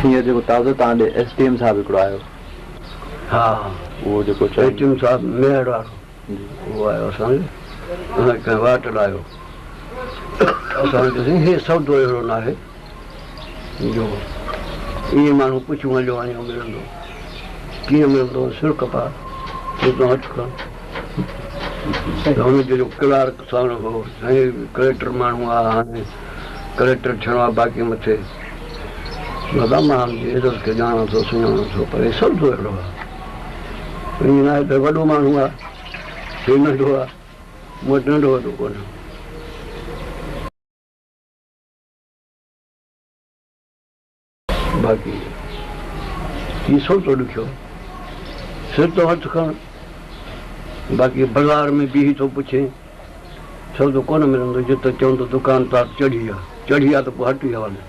हींअर जेको ताज़ो तव्हां ॾे SDM साहिबु हिकिड़ो आयो, हा उहो जेको SDM साहिबु मेहर वारो उहो आयो असांखे कंहिं वाट लाहियो। असां चयोसीं हे सौदो अहिड़ो न आहे जो ईअं माण्हू पुछूं हलियो वञो मिलंदो, कीअं मिलंदो, सिर कपा तूं हथु खण। त हुनजो जो क्लार्क साण हो साईं कलेक्टर माण्हू आहे, हाणे कलेक्टर थियणो आहे बाक़ी मथे दादा मां हुनजी इज़त खे ॼाणा थो सुञाणा थो, पर हे सौदो अहिड़ो आहे, ईअं न आहे त वॾो माण्हू आहे हे नंढो आहे, मूं वटि नंढो वॾो कोन्हे। बाक़ी हीउ सौदो ॾुखियो, सिर तो हथु खण, बाक़ी बाज़ार में बीही थो पुछे सौदो कोन मिलंदो, जिते चवंदो दुकान तां चढ़ी आहे त पोइ हटी आहे वञे।